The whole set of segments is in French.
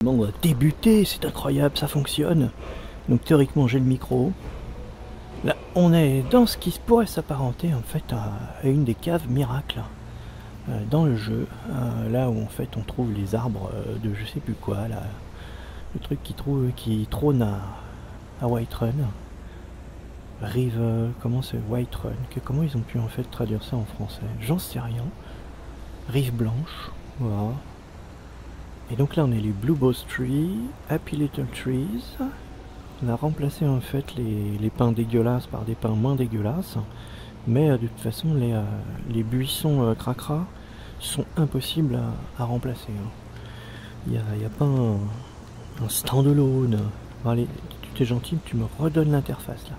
Bon, on va débuter, c'est incroyable, ça fonctionne. Donc théoriquement j'ai le micro. Là on est dans ce qui pourrait s'apparenter en fait à une des caves miracles dans le jeu. Là où en fait on trouve les arbres de je sais plus quoi, là, le truc qui trône à Whiterun. Rive, comment c'est Whiterun, comment ils ont pu en fait traduire ça en français? J'en sais rien. Rive blanche, voilà. Et donc là on est les Blue Boss Tree, Happy Little Trees. On a remplacé en fait les pins dégueulasses par des pins moins dégueulasses. Mais de toute façon les buissons cracra sont impossibles à remplacer. Il n'y a pas un stand-alone. Bon, allez, tu es gentil, tu me redonnes l'interface là.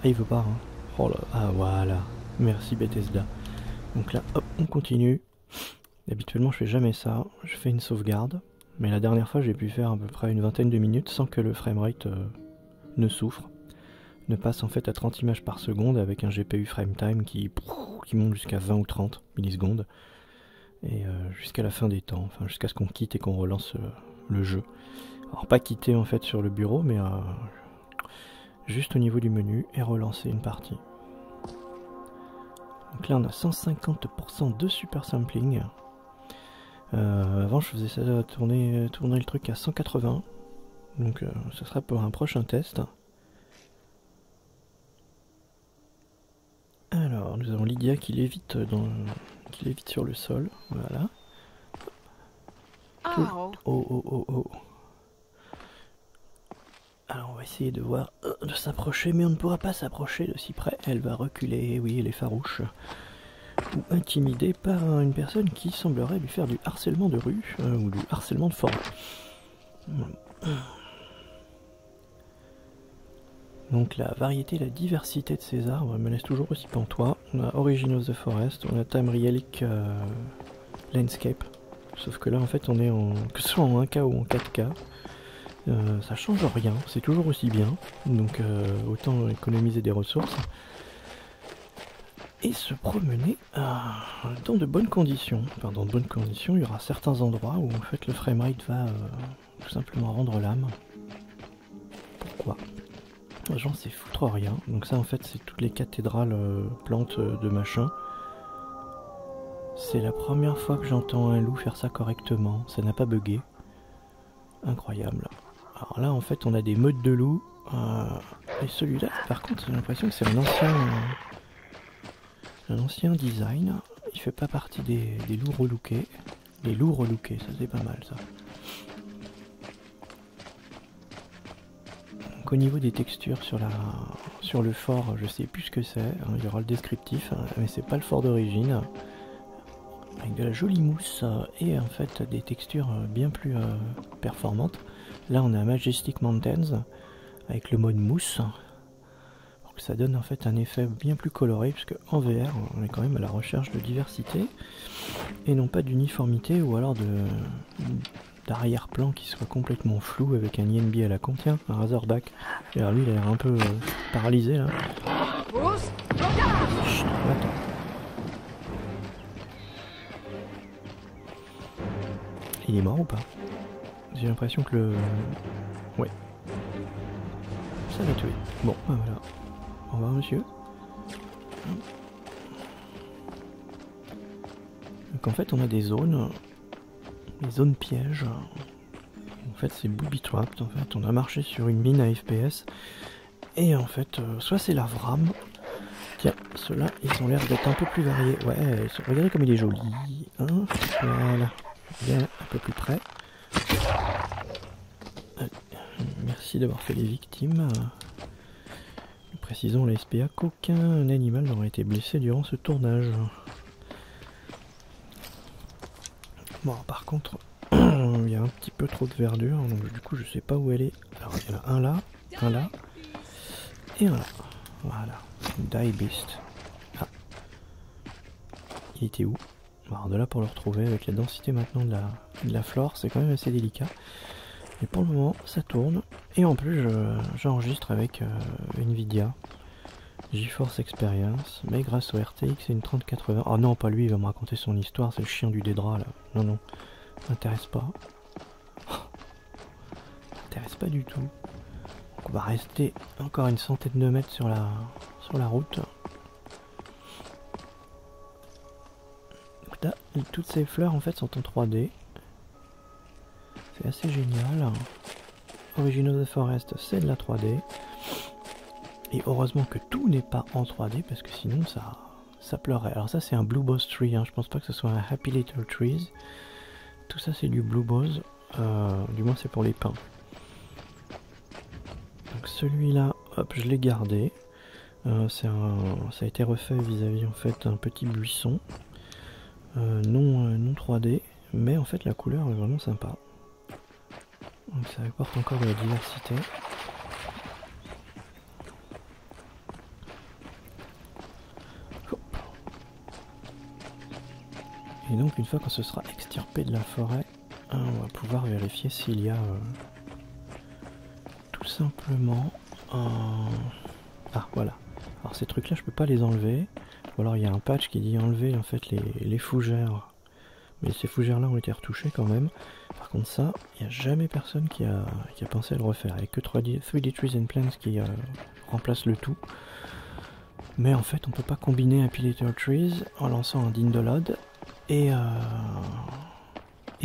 Ah il veut pas hein. Oh là, ah voilà. Merci Bethesda. Donc là hop on continue. Habituellement je fais jamais ça, je fais une sauvegarde, mais la dernière fois j'ai pu faire à peu près une vingtaine de minutes sans que le framerate ne souffre, ne passe en fait à 30 images par seconde avec un GPU frame time qui monte jusqu'à 20 ou 30 millisecondes, et jusqu'à la fin des temps, enfin jusqu'à ce qu'on quitte et qu'on relance le jeu. Alors pas quitter en fait sur le bureau, mais juste au niveau du menu et relancer une partie. Donc là on a 150% de super sampling. Avant je faisais ça tourner le truc à 180, donc ce sera pour un prochain test. Alors nous avons Lydia qui lévite sur le sol, voilà. Oh oh oh oh. Alors on va essayer de voir, de s'approcher, mais on ne pourra pas s'approcher de si près, elle va reculer, oui elle est farouche. Ou intimidé par une personne qui semblerait lui faire du harcèlement de rue ou du harcèlement de forêt. Donc la variété, la diversité de ces arbres me laisse toujours aussi pantois. On a Origin of the Forest, on a Tamrielic Landscape. Sauf que là en fait on est que ce soit en 1K ou en 4K, ça change rien, c'est toujours aussi bien. Donc autant économiser des ressources. Et se promener dans de bonnes conditions. Enfin, dans de bonnes conditions, il y aura certains endroits où en fait le framerate va tout simplement rendre l'âme. Pourquoi? J'en sais foutre rien. Donc ça en fait c'est toutes les cathédrales plantes de machin. C'est la première fois que j'entends un loup faire ça correctement. Ça n'a pas bugué. Incroyable. Alors là en fait on a des meutes de loups. Et celui-là par contre j'ai l'impression que c'est un ancien design, il fait pas partie des loups relookés. Les loups relookés, ça c'est pas mal ça. Donc au niveau des textures sur le fort, je sais plus ce que c'est, hein, il y aura le descriptif, hein, mais c'est pas le fort d'origine. Avec de la jolie mousse et en fait des textures bien plus performantes. Là on a Majestic Mountains avec le mode mousse. Ça donne en fait un effet bien plus coloré, puisque en VR on est quand même à la recherche de diversité et non pas d'uniformité ou alors d'arrière-plan qui soit complètement flou avec un INB à la con. Tiens, un Razorback. Et alors lui il a l'air un peu paralysé là. Chut, attends. Il est mort ou pas? J'ai l'impression que le... Ouais. Ça l'a tué. Bon, ben voilà. Au revoir monsieur. Donc en fait on a des zones pièges. En fait c'est booby trapped, en fait on a marché sur une mine à FPS et en fait soit c'est la vrame. Tiens, ceux-là ils ont l'air d'être un peu plus variés. Ouais, regardez comme il est joli. Hein, voilà. Bien un peu plus près. Merci d'avoir fait les victimes. Précisons la SPA qu'aucun animal n'aurait été blessé durant ce tournage. Bon, par contre, il y a un petit peu trop de verdure, donc du coup je sais pas où elle est. Alors il y en a un là, et un là. Voilà, Die Beast. Ah. Il était où? Alors de là pour le retrouver avec la densité maintenant de la flore, c'est quand même assez délicat. Et pour le moment, ça tourne. Et en plus, j'enregistre avec Nvidia GeForce Experience, mais grâce au RTX et une 3080. Oh non, pas lui, il va me raconter son histoire, c'est le chien du Dédra là. Non, non, m'intéresse pas. m'intéresse pas du tout. Donc on va rester encore une centaine de mètres sur la route. Donc là, toutes ces fleurs en fait sont en 3D. C'est assez génial. Origin of the Forest, c'est de la 3D. Et heureusement que tout n'est pas en 3D parce que sinon ça pleurait. Alors ça c'est un Blue Bose Tree, hein. Je pense pas que ce soit un Happy Little Trees. Tout ça c'est du Blue Bose, du moins c'est pour les pins. Donc celui-là, hop, je l'ai gardé. Ça a été refait vis-à-vis en fait d'un petit buisson, non 3D, mais en fait la couleur est vraiment sympa. Donc ça apporte encore de la diversité. Et donc une fois qu'on se sera extirpé de la forêt, on va pouvoir vérifier s'il y a tout simplement ah voilà. Alors ces trucs là je peux pas les enlever. Ou alors il y a un patch qui dit enlever en fait les fougères. Mais ces fougères là ont été retouchées quand même. Par contre ça, il n'y a jamais personne qui a pensé à le refaire. Il n'y a que 3D Trees and Plants qui remplace le tout. Mais en fait on peut pas combiner Happy Little Trees en lançant un Dindolod et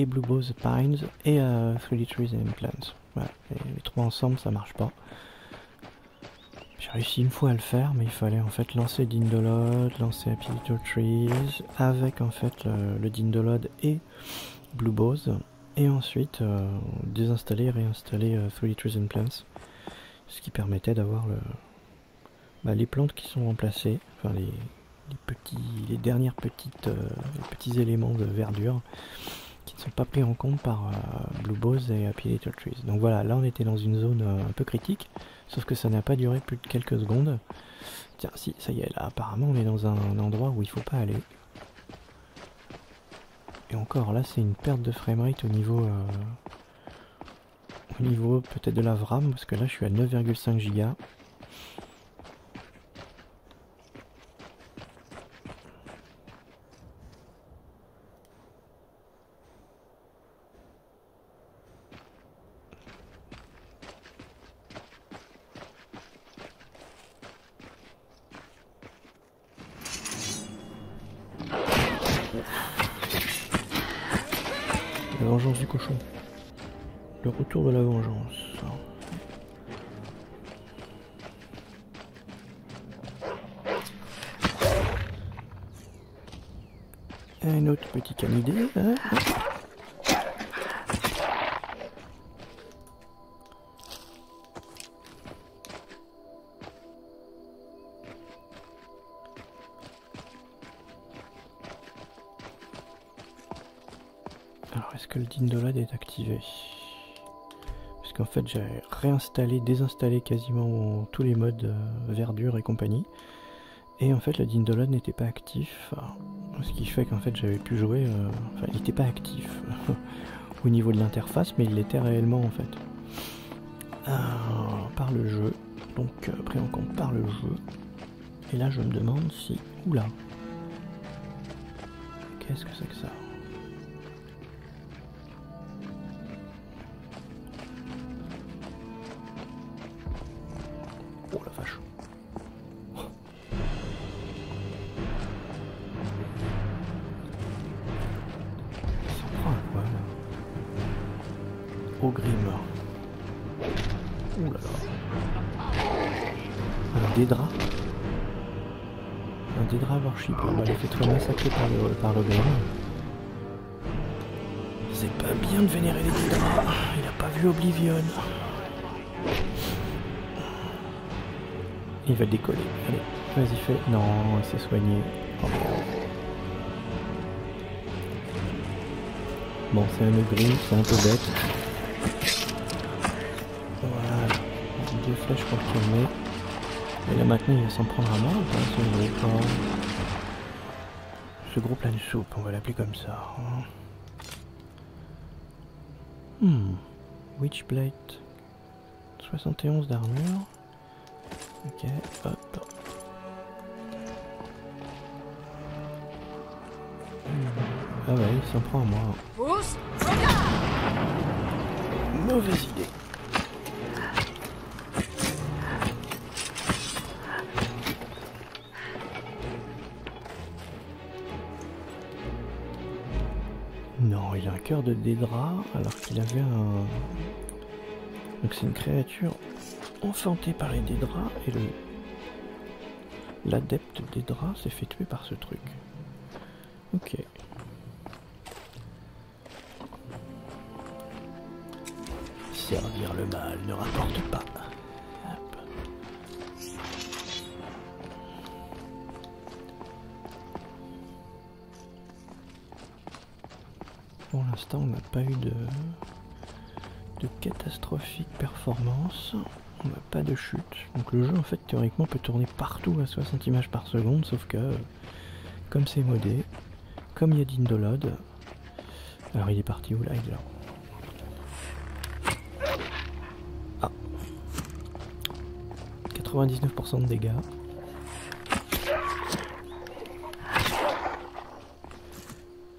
Blue Bose Pines et 3D Trees and Plants. Voilà. Les trois ensemble ça marche pas. J'ai réussi une fois à le faire, mais il fallait en fait lancer Dindolod, lancer Happy Little Trees avec en fait le Dindolod et Blue Bose, et ensuite désinstaller et réinstaller 3D Trees and Plants, ce qui permettait d'avoir les plantes qui sont remplacées, enfin les dernières petits éléments de verdure qui ne sont pas pris en compte par Blue Bose et Happy Little Trees. Donc voilà, là on était dans une zone un peu critique, sauf que ça n'a pas duré plus de quelques secondes. Tiens, si, ça y est, là apparemment on est dans un endroit où il faut pas aller. Et encore, là c'est une perte de framerate au niveau peut-être de la VRAM, parce que là je suis à 9,5 Go. La vengeance du cochon. Le retour de la vengeance. Un autre petit canidé. Hein. Alors est-ce que le Dindolod est activé? Parce qu'en fait j'ai réinstallé, désinstallé quasiment tous les modes verdure et compagnie. Et en fait le Dindolod n'était pas actif. Ce qui fait qu'en fait j'avais pu jouer... Enfin il n'était pas actif au niveau de l'interface, mais il l'était réellement en fait. Par le jeu. Donc pris en compte par le jeu. Et là je me demande si... Oula. Qu'est-ce que c'est que ça? Oh la vache. Ça s'en prend à quoi là? Ogrim. Ouh là là. Un Daedra. Un Daedra Warship. On va les fait massacrer par l'Ogrim. C'est pas bien de vénérer les Daedra. Il a pas vu Oblivion. Il va décoller. Allez, vas-y fais. Non, il s'est soigné. Oh, bon, c'est un Ogrim, c'est un peu bête. Voilà. 2 flèches pour le calmer. Et là maintenant il va s'en prendre à mort ou pas ce gros plat de soupe, on va l'appeler comme ça. Witchblade. 71 d'armure. Ok, hop. Ah ouais, il s'en prend à moi. Mauvaise idée. cœur de Dédra alors qu'il avait un... Donc c'est une créature enfantée par les Dédras et l'adepte Dédra s'est fait tuer par ce truc. Ok. Servir le mal ne rapporte pas. Hop. Pour l'instant, on n'a pas eu de catastrophique performance. On n'a pas de chute. Donc le jeu, en fait, théoriquement, peut tourner partout à 60 images par seconde, sauf que, comme c'est modé, comme il y a d'Indolod, alors il est parti où là, il est là. Ah. 99% de dégâts.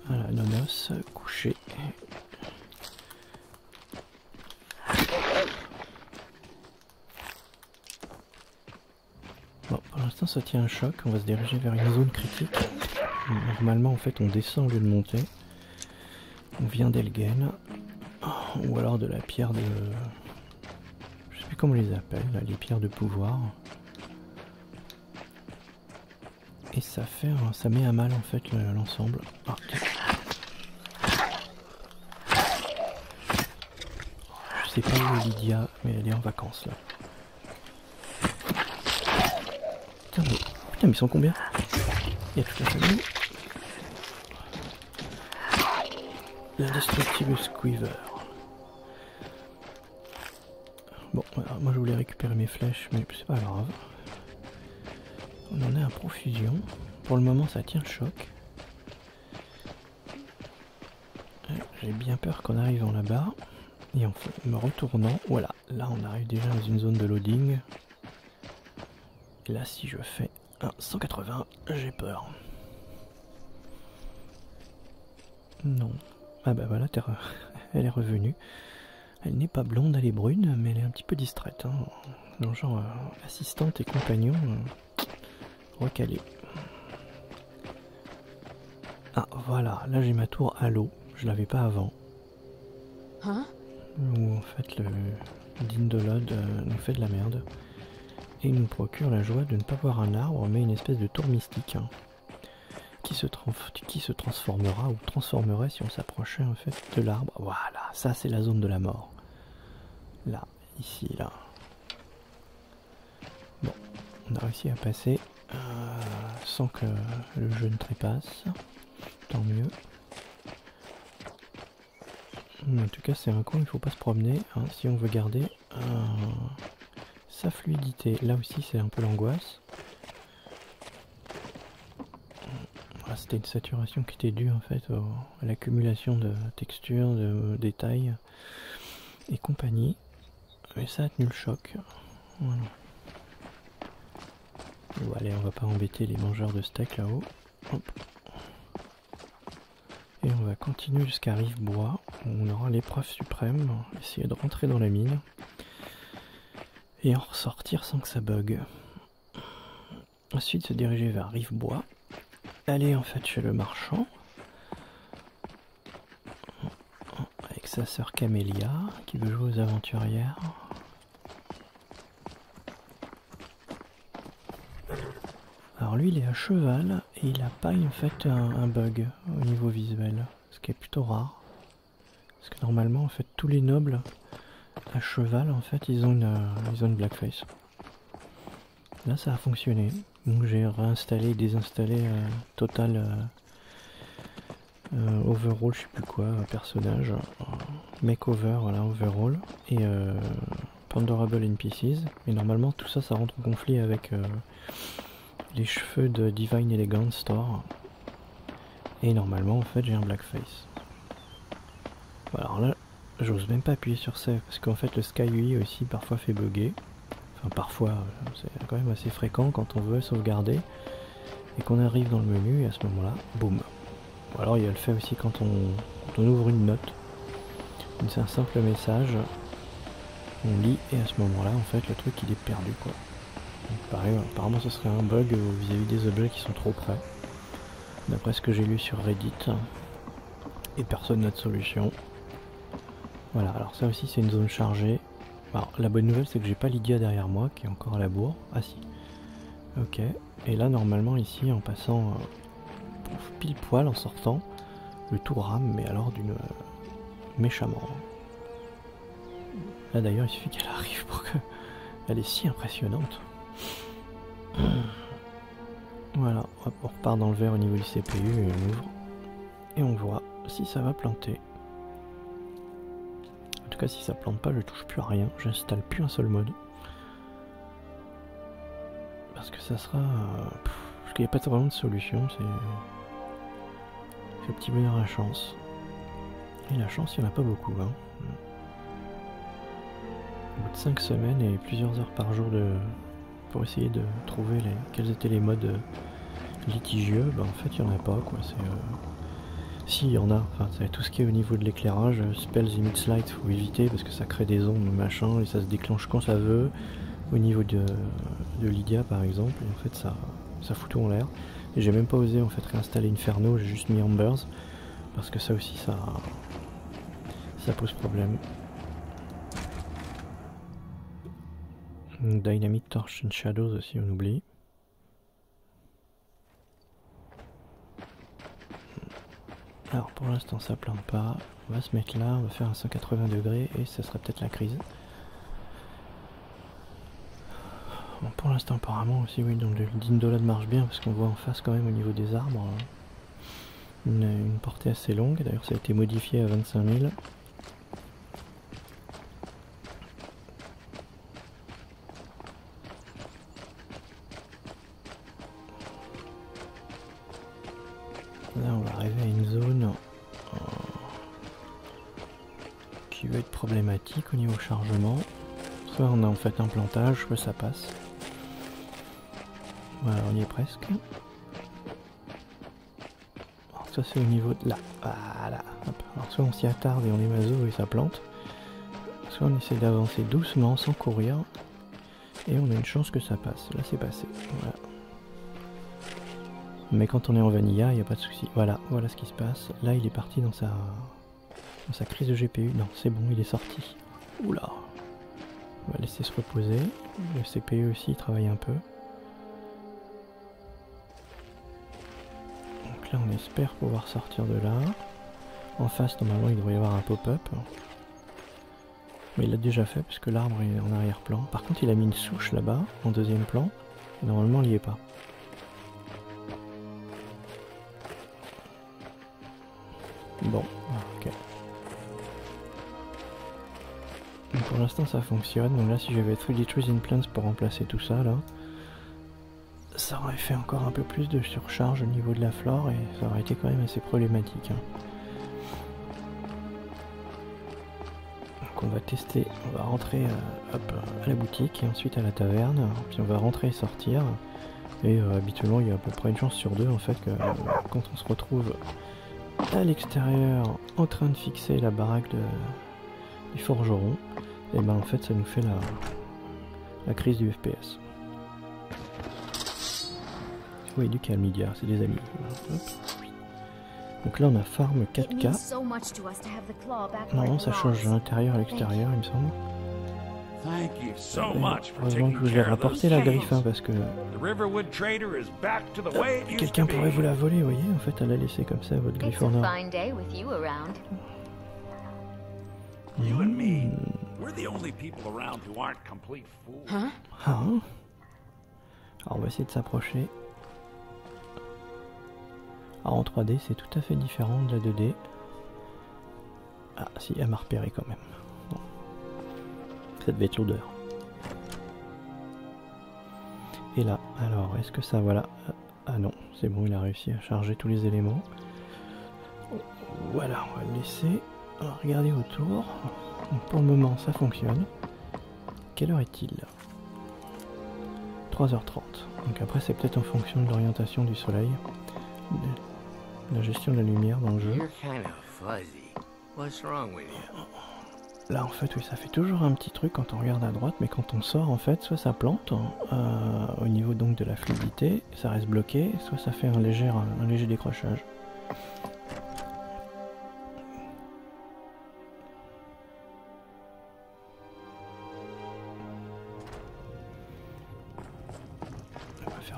Voilà, Nonos, couché. Bon, pour l'instant ça tient un choc, on va se diriger vers une zone critique. Normalement en fait on descend au lieu de monter. On vient d'Elgen. Ou alors de la pierre de... Je sais plus comment on les appelle, là, les pierres de pouvoir. Et ça fait, ça met à mal en fait l'ensemble. Ah, je sais pas où est Lydia, mais elle est en vacances là. Putain mais ils sont combien? Il y a toute la famille. L'indestructible Squiver. Bon, alors moi je voulais récupérer mes flèches, mais c'est pas grave. On en est à profusion. Pour le moment ça tient le choc. J'ai bien peur qu'on arrive en là-bas. Et en fait, me retournant, voilà, là on arrive déjà dans une zone de loading. Et là si je fais un 180, j'ai peur. Non. Ah bah voilà, elle est revenue. Elle n'est pas blonde, elle est brune, mais elle est un petit peu distraite. Hein. Dans le genre assistante et compagnon, recalé. Ah voilà, là j'ai ma tour à l'eau, je l'avais pas avant. Hein? Où en fait le Dindolod nous fait de la merde. Et il nous procure la joie de ne pas voir un arbre, mais une espèce de tour mystique. Hein, qui se transformera ou transformerait si on s'approchait en fait de l'arbre. Voilà, ça c'est la zone de la mort. Là, ici, là. Bon, on a réussi à passer sans que le jeu ne trépasse. Tant mieux. Mais en tout cas, c'est un coin où il ne faut pas se promener hein, si on veut garder sa fluidité. Là aussi, c'est un peu l'angoisse. C'était une saturation qui était due en fait à l'accumulation de textures, de détails et compagnie. Mais ça a tenu le choc. Voilà. Bon, allez, on va pas embêter les mangeurs de steak là-haut. Et on va continuer jusqu'à Rivebois, où on aura l'épreuve suprême, essayer de rentrer dans la mine et en ressortir sans que ça bug. Ensuite se diriger vers Rivebois. Aller en fait chez le marchand avec sa sœur Camélia qui veut jouer aux aventurières. Alors lui il est à cheval et il a pas en fait un bug au niveau visuel, ce qui est plutôt rare parce que normalement en fait tous les nobles à cheval en fait ils ont une blackface. Là ça a fonctionné. Donc j'ai réinstallé et désinstallé Total Overall, je sais plus quoi, personnage, Makeover, voilà, Overall, et Ponderable NPCs. Et normalement tout ça, ça rentre en conflit avec les cheveux de Divine Elegance Store. Et normalement en fait j'ai un blackface. Alors là, j'ose même pas appuyer sur ça, parce qu'en fait le Sky UI aussi parfois fait bugger. Enfin parfois, c'est quand même assez fréquent quand on veut sauvegarder et qu'on arrive dans le menu et à ce moment-là, boum. Ou alors il y a le fait aussi quand on ouvre une note, c'est un simple message, on lit et à ce moment-là en fait le truc il est perdu quoi. Donc, pareil, apparemment ce serait un bug vis-à-vis des objets qui sont trop près, d'après ce que j'ai lu sur Reddit. et personne n'a de solution. Voilà, alors ça aussi c'est une zone chargée. Alors la bonne nouvelle c'est que j'ai pas Lydia derrière moi qui est encore à la bourre. Ah si. Ok. Et là normalement ici en passant pile poil en sortant, le tout rame mais alors d'une méchamment. Là d'ailleurs il suffit qu'elle arrive pour que... Elle est si impressionnante. Voilà, hop, on repart dans le vert au niveau du CPU et on ouvre. Et on voit si ça va planter. En tout cas si ça plante pas je touche plus à rien, j'installe plus un seul mode. Parce que ça sera... parce qu'il n'y a pas vraiment de solution, c'est petit bonheur à chance. Et la chance il n'y en a pas beaucoup. Hein. Au bout de 5 semaines et plusieurs heures par jour pour essayer de trouver quels étaient les modes litigieux, bah en fait il n'y en a pas quoi. Si il y en a, enfin c'est tout ce qui est au niveau de l'éclairage, spells et mid-light faut éviter parce que ça crée des ondes machin et ça se déclenche quand ça veut. Au niveau de Lydia par exemple, et en fait ça fout tout en l'air. Et j'ai même pas osé en fait réinstaller Inferno, j'ai juste mis Ambers parce que ça aussi ça pose problème. Dynamic Torch and Shadows aussi on oublie. Alors pour l'instant ça plante pas, on va se mettre là, on va faire un 180 degrés et ça sera peut-être la crise. Bon, pour l'instant apparemment aussi oui, donc le Dindolad marche bien parce qu'on voit en face quand même au niveau des arbres une portée assez longue, d'ailleurs ça a été modifié à 25 000. Là on va arriver à une zone qui va être problématique au niveau chargement. Soit on a en fait un plantage, soit ça passe. Voilà, on y est presque. Alors ça c'est au niveau de là. Voilà. Hop. Alors soit on s'y attarde et on est maso et ça plante. Soit on essaie d'avancer doucement sans courir. Et on a une chance que ça passe. Là c'est passé. Voilà. Mais quand on est en vanilla, il n'y a pas de souci. Voilà, voilà ce qui se passe. Là, il est parti dans sa crise de GPU. Non, c'est bon, il est sorti. Oula. On va laisser se reposer. Le CPU aussi, il travaille un peu. Donc là, on espère pouvoir sortir de là. En face, normalement, il devrait y avoir un pop-up. Mais il l'a déjà fait, parce que l'arbre est en arrière-plan. Par contre, il a mis une souche là-bas, en deuxième plan. Et normalement, il n'y est pas. Bon, ok. Donc pour l'instant ça fonctionne, donc là si j'avais 3D Trees in Plants pour remplacer tout ça là, ça aurait fait encore un peu plus de surcharge au niveau de la flore et ça aurait été quand même assez problématique. Hein. Donc on va tester, on va rentrer hop, à la boutique et ensuite à la taverne, puis on va rentrer et sortir. Et habituellement il y a à peu près une chance sur deux en fait que quand on se retrouve à l'extérieur en train de fixer la baraque du forgeron, et ben en fait ça nous fait la crise du FPS. Oui, du calme, Lydia, c'est des amis. Hop. Donc là on a farm 4K. Normalement ça change de l'intérieur à l'extérieur il me semble. Heureusement que je vous ai rapporté la griffe hein, parce que quelqu'un pourrait vous la voler, vous voyez, en fait elle a laissé comme ça votre griffe en or. Alors on va essayer de s'approcher. Alors en 3D c'est tout à fait différent de la 2D. Ah si, elle m'a repéré quand même. Bon. Ça devait être l'odeur. Et là, alors est-ce que ça, voilà. Ah non, c'est bon, il a réussi à charger tous les éléments. Voilà, on va le laisser. Alors, regardez autour. Donc, pour le moment ça fonctionne. Quelle heure est-il? 3h30. Donc après c'est peut-être en fonction de l'orientation du soleil. De la gestion de la lumière dans le jeu. Là en fait oui ça fait toujours un petit truc quand on regarde à droite, mais quand on sort en fait soit ça plante au niveau donc de la fluidité, ça reste bloqué, soit ça fait un léger décrochage.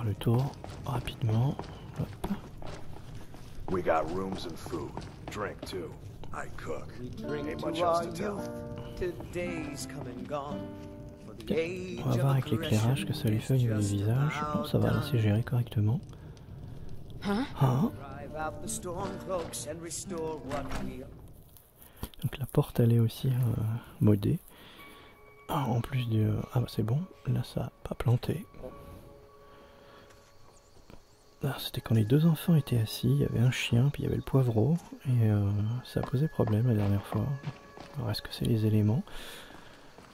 faire le tour rapidement. Hop. We got rooms and food. Drink too. I cook. Ain't much else to tell. On va voir avec l'éclairage que ça lui fait au niveau du visage. Bon, ça va, là c'est géré correctement. Hein? Hein? Donc la porte elle est aussi modée. Ah, en plus du... ah bah c'est bon, là ça a pas planté. Ah, c'était quand les deux enfants étaient assis, il y avait un chien, puis il y avait le poivreau, et ça a posé problème la dernière fois. Alors est-ce que c'est les éléments?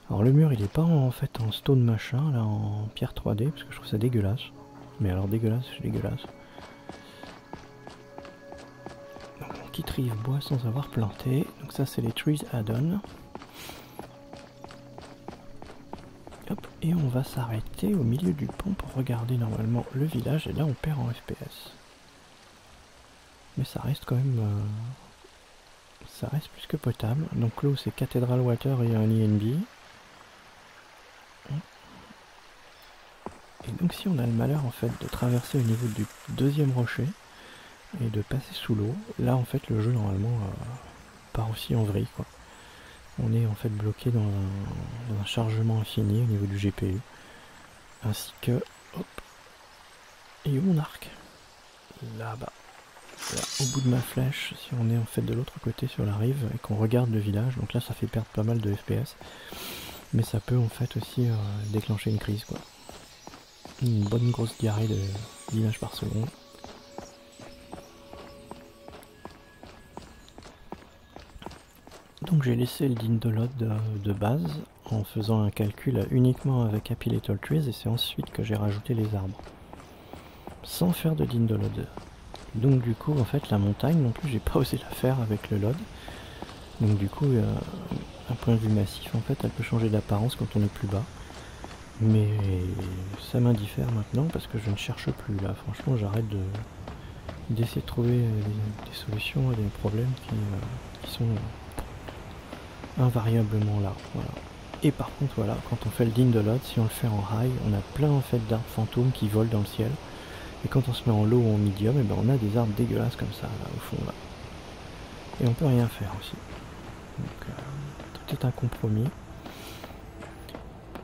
Alors le mur il est pas en fait en stone machin, là en pierre 3D, parce que je trouve ça dégueulasse. Mais alors dégueulasse, c'est dégueulasse. Donc on quitte Rive Bois sans avoir planté, donc ça c'est les trees add-on. Hop, et on va s'arrêter au milieu du pont pour regarder normalement le village, et là on perd en FPS. Mais ça reste quand même... ça reste plus que potable. Donc l'eau c'est Cathedral Water et un INB. Et donc si on a le malheur en fait de traverser au niveau du deuxième rocher et de passer sous l'eau, là en fait le jeu normalement part aussi en vrille quoi. On est en fait bloqué dans un chargement infini au niveau du GPU. Ainsi que... hop. Et où mon arc? Là-bas. Là, au bout de ma flèche, si on est en fait de l'autre côté sur la rive et qu'on regarde le village, donc là ça fait perdre pas mal de FPS. Mais ça peut en fait aussi déclencher une crise quoi. Une bonne grosse diarrhée d'images par seconde. Donc j'ai laissé le Dindolod de base en faisant un calcul uniquement avec Happy Little Trees et c'est ensuite que j'ai rajouté les arbres. Sans faire de Dindolod. Donc du coup en fait la montagne non plus j'ai pas osé la faire avec le LOD. Donc du coup un point de vue massif en fait elle peut changer d'apparence quand on est plus bas. Mais ça m'indiffère maintenant parce que je ne cherche plus là. Franchement j'arrête d'essayer de trouver des solutions à des problèmes qui sont invariablement là. Voilà. Et par contre voilà, quand on fait le Dindolod, si on le fait en high, on a plein en fait d'arbres fantômes qui volent dans le ciel. Et quand on se met en low ou en medium, et ben on a des arbres dégueulasses comme ça là au fond là. Et on peut rien faire aussi. Donc tout est un compromis.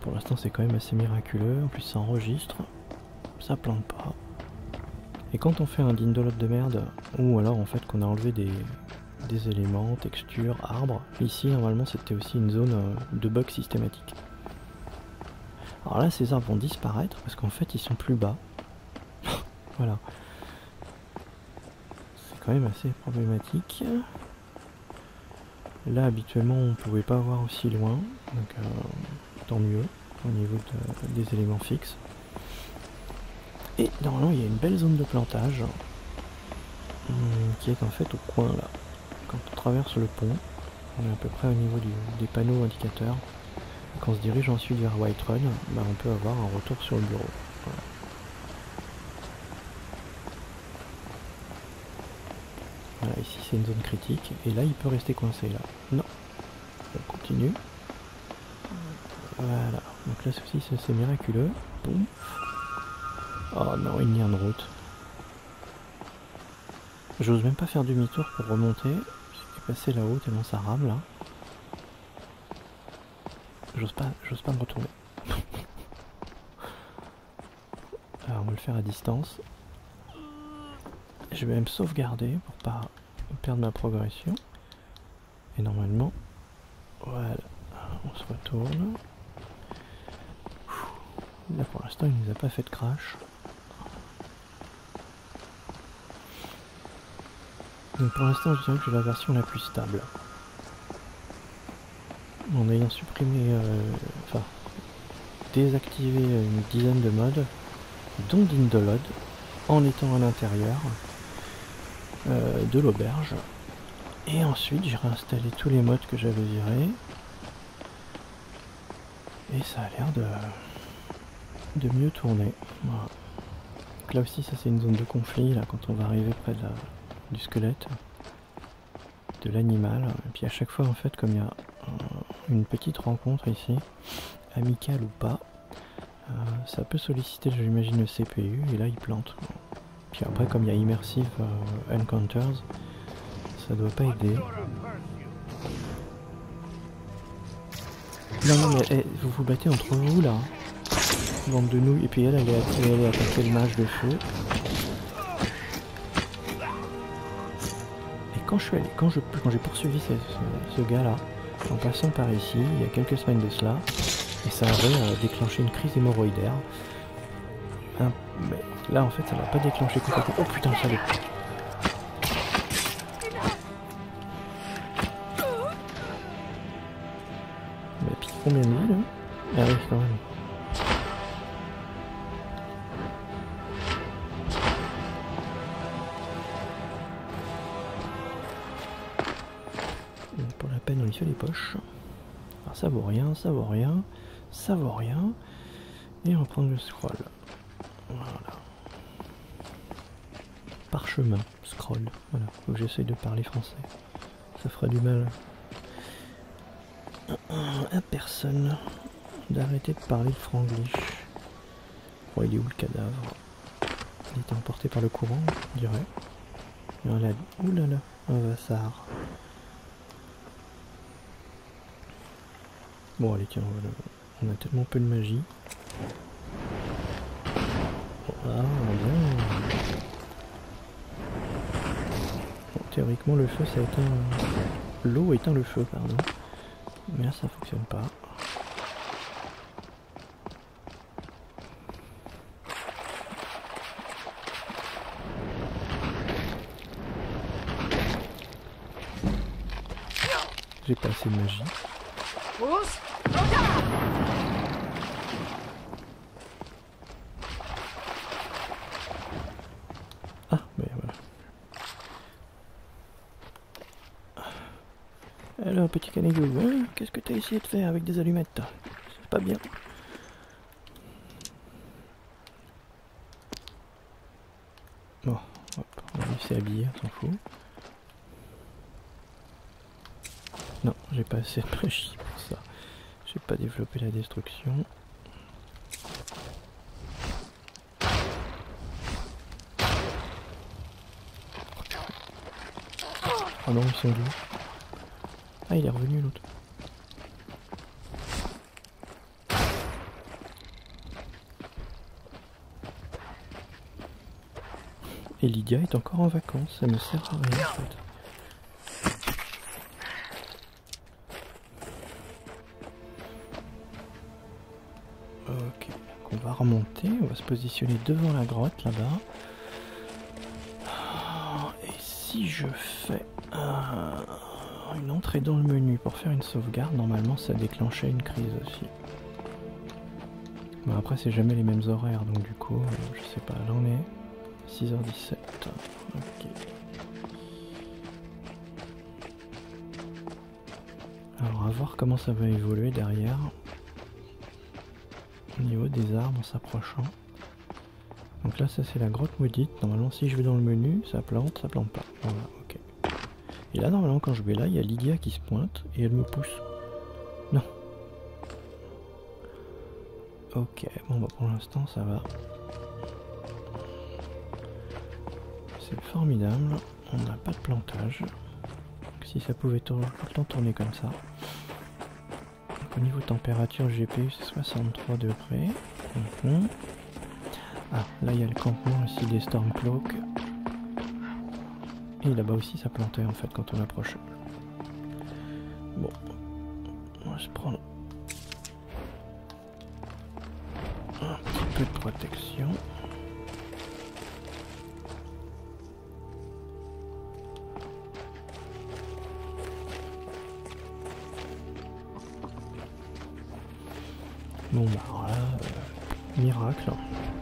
Pour l'instant c'est quand même assez miraculeux, en plus ça enregistre, ça plante pas. Et quand on fait un Dindolod de merde, ou alors en fait qu'on a enlevé des éléments, textures, arbres, ici normalement c'était aussi une zone de bug systématique. Alors là ces arbres vont disparaître parce qu'en fait ils sont plus bas. Voilà. C'est quand même assez problématique. Là habituellement on pouvait pas voir aussi loin, donc tant mieux au niveau des éléments fixes. Et normalement il y a une belle zone de plantage qui est en fait au coin là. Quand on traverse le pont, on est à peu près au niveau des panneaux indicateurs. Et quand on se dirige ensuite vers Whiterun, bah, on peut avoir un retour sur le bureau. Voilà. Voilà, ici c'est une zone critique, et là il peut rester coincé là. Non. On continue. Voilà, donc là ceci c'est miraculeux. Boum. Oh non, il n'y a une route. J'ose même pas faire demi-tour pour remonter. J'ai passé là-haut tellement ça rame là. J'ose pas me retourner. Alors on va le faire à distance. Je vais me sauvegarder pour pas perdre ma progression. Et normalement, voilà, on se retourne. Là pour l'instant il nous a pas fait de crash. Donc pour l'instant je dirais que j'ai la version la plus stable. En ayant supprimé, enfin désactivé une dizaine de modes, dont Dindolod, en étant à l'intérieur de l'auberge. Et ensuite j'ai réinstallé tous les modes que j'avais virés. Et ça a l'air de mieux tourner. Voilà. Donc là aussi ça c'est une zone de conflit là quand on va arriver près du squelette de l'animal. Et puis à chaque fois en fait comme il y a une petite rencontre ici, amicale ou pas, Ça peut solliciter, j'imagine, le CPU, et là il plante. Puis après, comme il y a Immersive Encounters, ça doit pas aider. Non, mais vous vous battez entre vous là. Bande de nouilles, et puis elle est attaquer le mage de feu. Et quand j'ai poursuivi ce gars là, en passant par ici, il y a quelques semaines de cela, et ça avait déclenché une crise hémorroïdaire. Mais là en fait ça l'a pas déclenché complètement. Oh putain, ça l'est. Il a piqué combien de vie là? Ah oui, quand même. Pour la peine on lui fait les poches. Alors ça vaut rien, ça vaut rien, ça vaut rien. Et on va prendre le scroll. Voilà. Parchemin, scroll. Voilà, faut que j'essaye de parler français. Ça fera du mal à personne d'arrêter de parler le franglish. Oh, il est où le cadavre? Il était emporté par le courant, on dirait. Oulala, un vassar. Bon allez tiens, on a tellement peu de magie. Ah bien. Bon, théoriquement le feu ça éteint... L'eau éteint le feu, pardon. Mais là ça fonctionne pas. J'ai pas assez de magie. Ah, mais voilà. Alors, petit canigou, hein, qu'est-ce que t'as essayé de faire avec des allumettes? C'est pas bien. Bon, hop, on va laisser habiller, on s'en fout. Non, j'ai pas assez de magie pour ça. J'ai pas développé la destruction. Oh non, ils sont d'où? Ah, il est revenu l'autre. Et Lydia est encore en vacances, ça me sert à rien en fait. Ok, donc on va remonter, on va se positionner devant la grotte là-bas. Et si je fais une entrée dans le menu pour faire une sauvegarde, normalement ça déclenchait une crise aussi. Bon, après c'est jamais les mêmes horaires, donc du coup, je sais pas, là on est 6h17. Ok. Alors à voir comment ça va évoluer derrière. Au niveau des arbres en s'approchant. Donc là ça c'est la grotte maudite. Normalement si je vais dans le menu, ça plante pas. Voilà, ok. Et là normalement quand je vais là, il y a Lydia qui se pointe et elle me pousse. Non. Ok, bon bah pour l'instant ça va. C'est formidable, on n'a pas de plantage. Donc, si ça pouvait tout le temps tourner comme ça. Donc, au niveau température GPU c'est 63 degrés. Ah, là il y a le campement aussi des Stormcloaks. Et là-bas aussi ça plantait en fait quand on approche. Bon, on va se prendre un petit peu de protection. Bon bah alors là, miracle,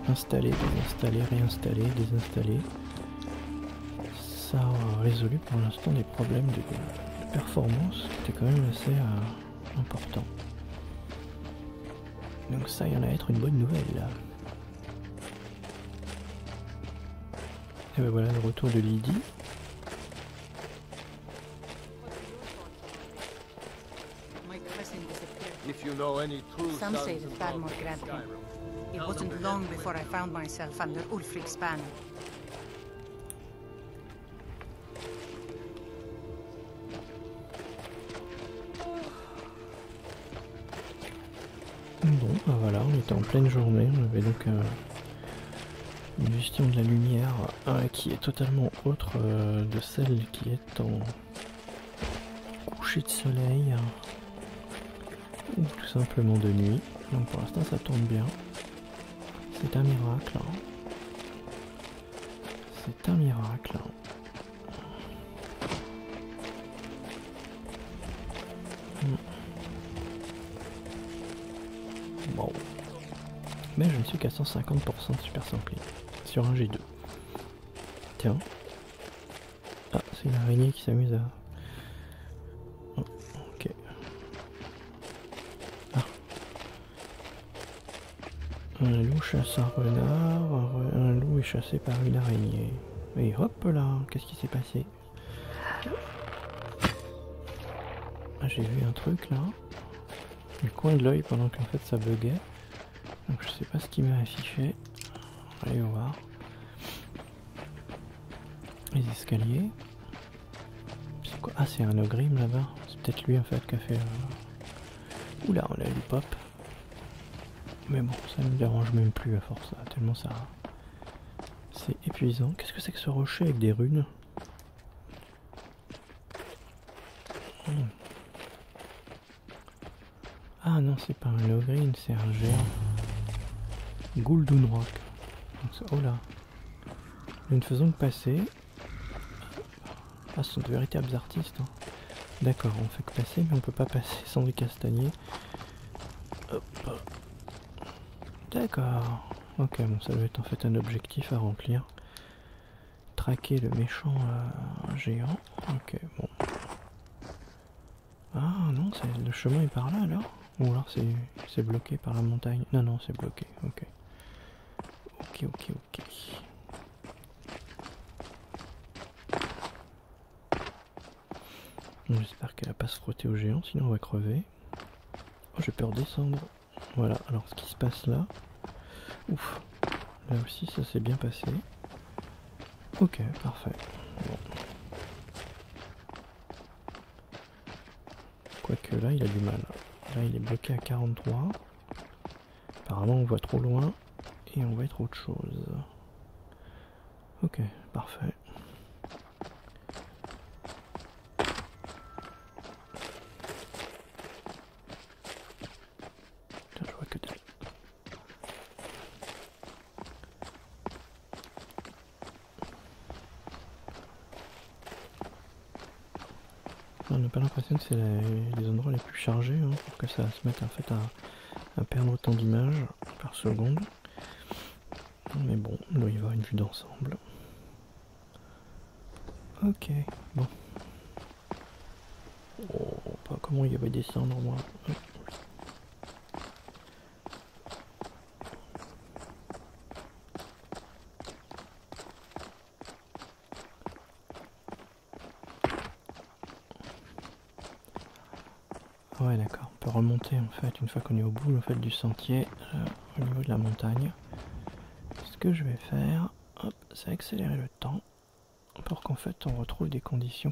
installer, désinstaller, réinstaller, désinstaller. Ça a résolu pour l'instant des problèmes de performance qui étaient quand même assez importants. Donc ça y en a à être une bonne nouvelle là. Et ben voilà le retour de Lydie. Some say that Badmore grabbed him. It wasn't long before I found myself under Ulfric's banner. Bon, ben voilà, on était en pleine journée, on avait donc une gestion de la lumière qui est totalement autre de celle qui est en coucher de soleil ou tout simplement de nuit. Donc pour l'instant ça tourne bien. C'est un miracle. C'est un miracle. Bon. Mais je ne suis qu'à 150% de super sampling sur un G2. Tiens. Ah, c'est une araignée qui s'amuse à... Oh, ok. Ah. Un loup chasse un renard, un loup est chassé par une araignée. Et hop là, qu'est-ce qui s'est passé? Ah, j'ai vu un truc là. Le coin de l'œil pendant qu'en fait ça buguait. Donc je sais pas ce qu'il m'a affiché. Allez, on va voir. Les escaliers. C'est quoi? Ah, c'est un ogrim là-bas. C'est peut-être lui en fait qui a fait... Oula, on a eu pop. Mais bon, ça ne me dérange même plus à force, tellement ça... C'est épuisant. Qu'est-ce que c'est que ce rocher avec des runes? Ah non, c'est pas un Logrin, c'est un géant. Gouldun Rock. Oh là. Nous ne faisons que passer. Ah, ce sont de véritables artistes. Hein. D'accord, on fait que passer, mais on peut pas passer sans des castagniers. Hop. D'accord. Ok, bon, ça doit être en fait un objectif à remplir. Traquer le méchant géant. Ok, bon. Ah non, le chemin est par là alors? Ou alors c'est bloqué par la montagne? Non, non, c'est bloqué, ok. Ok. J'espère qu'elle va pas se frotter au géant, sinon on va crever. Oh, je peux redescendre. Voilà, alors ce qui se passe là... Ouf, là aussi ça s'est bien passé. Ok, parfait. Bon. Quoique là il a du mal. Là il est bloqué à 43. Apparemment on voit trop loin et on va être autre chose. Ok, parfait. Putain, je vois que dalle. On n'a pas l'impression que c'est les endroits les plus chargés hein, pour que ça se mette en fait à perdre autant d'images par seconde. Mais bon, il doit y avoir une vue d'ensemble. Ok, bon. Oh, pas comment il va descendre moi. Ouais d'accord, on peut remonter en fait une fois qu'on est au bout en fait, du sentier au niveau de la montagne. Ce que je vais faire, hop, c'est accélérer le temps pour qu'en fait on retrouve des conditions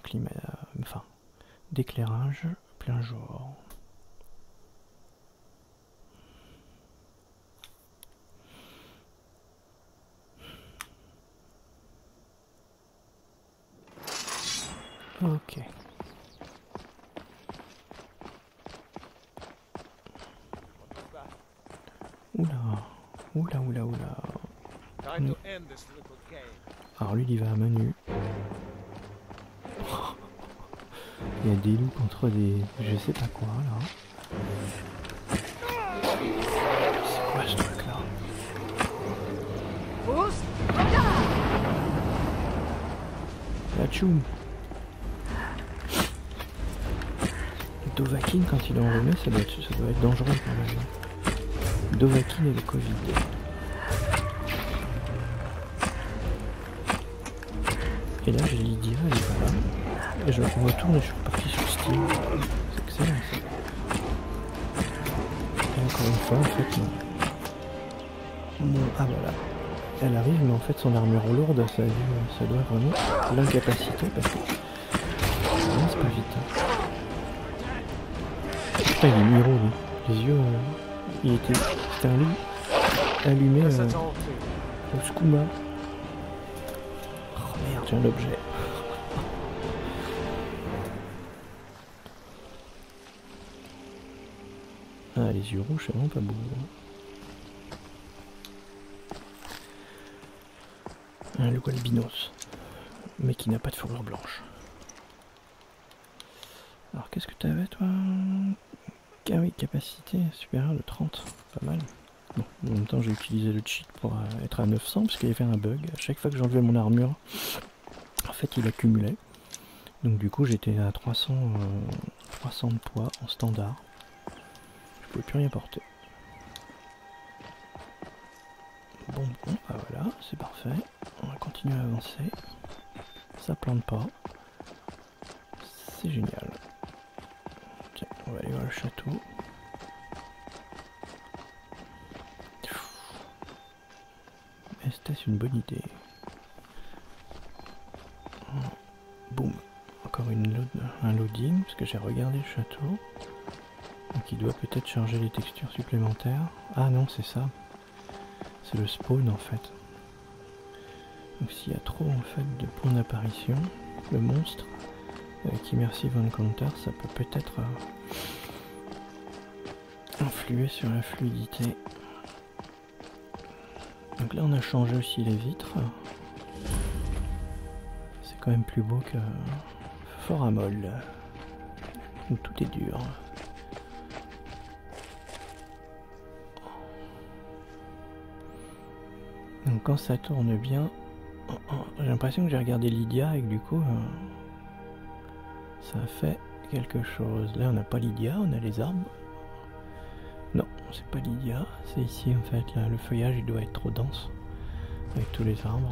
d'éclairage plein jour. Ok. Oula. Alors lui il y va à main nue. Il y a des loups contre des... je sais pas quoi là. C'est quoi ce truc là? La tchoum. Dovahkiin quand il est enrhumé ça doit être dangereux quand même. Dovahkiin et le Covid. Et là j'ai Lydia, elle est pas là. Et je me retourne et je suis reparti sur Steam. C'est excellent ça. Et encore une fois en fait non. Ah voilà. Elle arrive, mais en fait son armure lourde, ça doit vraiment l'incapaciter parce que ça avance pas vite. Putain, il est miro lui. Les yeux, c'était allumé au skouma. Oh merde, j'ai un objet. Ah, les yeux rouges, c'est vraiment pas beau. Un loup albinos, mais qui n'a pas de fourrure blanche. Alors qu'est-ce que tu avais toi? Ah oui, capacité supérieure de 30, pas mal. Bon, en même temps j'ai utilisé le cheat pour être à 900 parce qu'il y avait un bug. À chaque fois que j'enlevais mon armure, en fait il accumulait. Donc du coup j'étais à 300 de poids en standard. Je pouvais plus rien porter. Bon, bah voilà, c'est parfait. On va continuer à avancer. Ça plante pas. C'est génial. Tiens, on va aller voir le château. Est-ce une bonne idée? Boum. Encore un loading, parce que j'ai regardé le château. Donc il doit peut-être charger les textures supplémentaires. Ah non, c'est ça. C'est le spawn en fait. Donc s'il y a trop en fait de points d'apparition, le monstre avec Immersive Encounter, ça peut peut-être influer sur la fluidité. Donc là on a changé aussi les vitres. C'est quand même plus beau que Fort Amol, où tout est dur. Donc quand ça tourne bien, j'ai l'impression que j'ai regardé Lydia et que du coup ça a fait quelque chose. Là on n'a pas Lydia, on a les arbres. Non, c'est pas Lydia, c'est ici en fait. Là, le feuillage il doit être trop dense avec tous les arbres.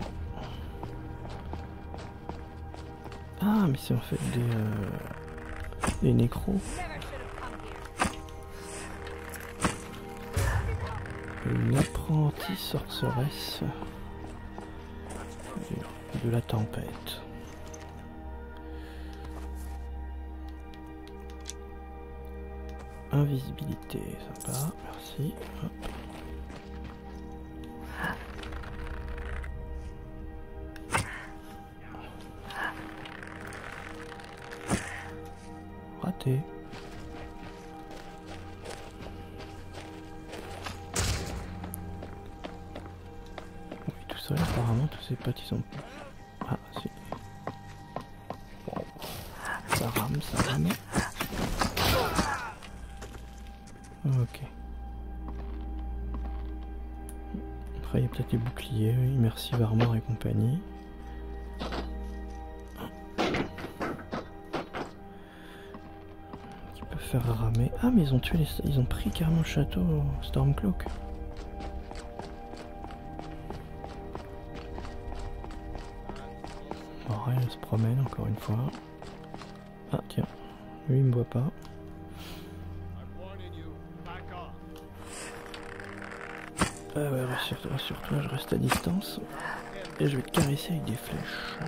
Ah mais c'est en fait des nécros. Une apprentie sorceresse de la tempête. Invisibilité, sympa, merci. Hop. Raté. Oui, tout ça, apparemment, tous ces potes, ils sont... Ah, si. Wow. Ça rame, ça rame. Ok. Après il y a peut-être les boucliers, Immersive Armor et compagnie. Qui peuvent faire ramer. Ah mais ils ont tué ils ont pris carrément le château Stormcloak. Bon, elle se promène encore une fois. Ah tiens, lui il me voit pas. Ouais, rassure-toi, je reste à distance et je vais te caresser avec des flèches.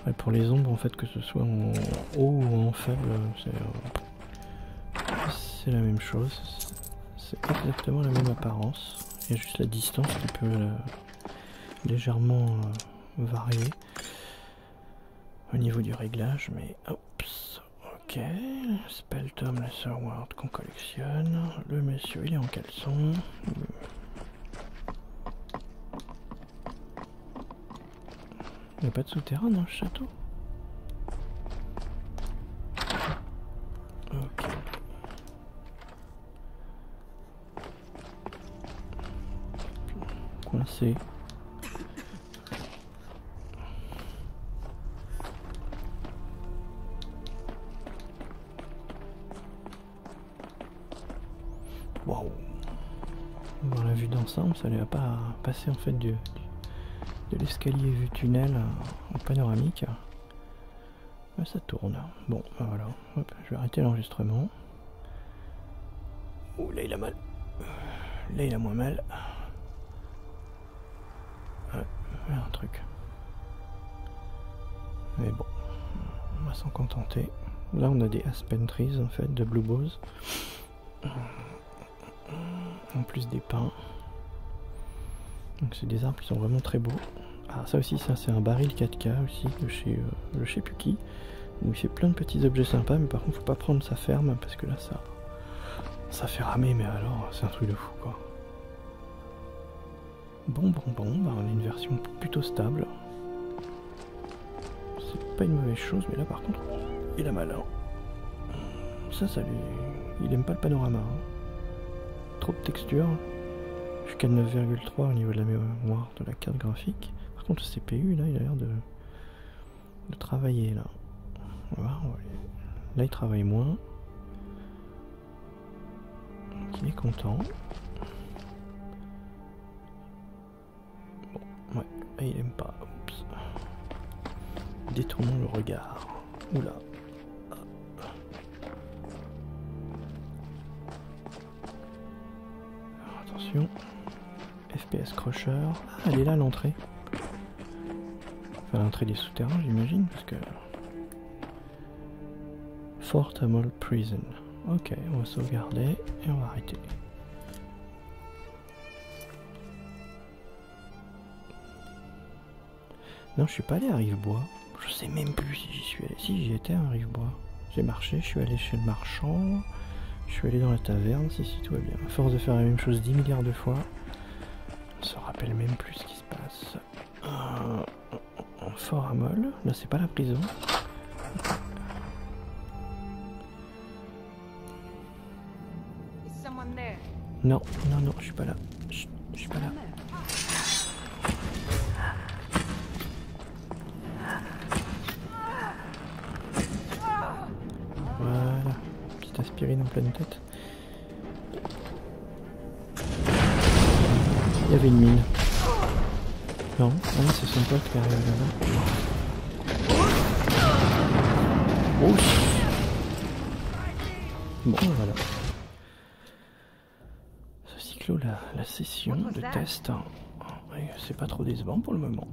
Ouais, pour les ombres, en fait, que ce soit en haut ou en faible, c'est la même chose. C'est exactement la même apparence. Il y a juste la distance qui peut légèrement varier au niveau du réglage, mais oups, ok. Spelltome, Lesser Word qu'on collectionne. Le monsieur il est en caleçon. Il n'y a pas de souterrain dans le château. Ok. Coincé. Waouh. Voir la vue d'ensemble, ça ne va pas passer en fait de l'escalier vue tunnel en panoramique. Ouais, ça tourne. Bon, ben voilà. Hop, je vais arrêter l'enregistrement. Oh, là il a mal. Là il a moins mal. Ouais, un truc. Mais bon, on va s'en contenter. Là on a des aspen trees en fait, de blue bows. En plus des pins. Donc c'est des arbres qui sont vraiment très beaux. Ah ça aussi, ça c'est un baril 4K aussi de chez je sais plus qui. Donc il fait plein de petits objets sympas, mais par contre faut pas prendre sa ferme parce que là ça fait ramer, mais alors c'est un truc de fou quoi. Bon, bah, on a une version plutôt stable. C'est pas une mauvaise chose, mais là par contre il a mal. Hein. Ça lui... il aime pas le panorama. Hein. Trop de texture. Jusqu'à 9,3 au niveau de la mémoire de la carte graphique. Par contre le CPU là il a l'air de travailler là. Voilà, là il travaille moins. Donc il est content. Bon, ouais, là il aime pas. Oups. Détournons le regard. Oula. Alors, attention. FPS Crusher. Ah, elle est là l'entrée. Enfin l'entrée des souterrains j'imagine parce que... Fort Amol Prison. Ok, on va sauvegarder et on va arrêter. Non, je suis pas allé à Rivebois. Je sais même plus si j'y suis allé. Si, j'y étais à Rivebois. J'ai marché, je suis allé chez le marchand. Je suis allé dans la taverne, si tout va bien. À force de faire la même chose 10 milliards de fois, on se rappelle même plus ce qui se passe. Fort Amol, là c'est pas la prison. Non, je suis pas là. Je suis pas là. Voilà. Petite aspirine en pleine tête. Il y avait une mine. Non, c'est son pote qui arrive là-bas. Oh. Bon, voilà. Ceci clôt la session de test. C'est pas trop décevant pour le moment.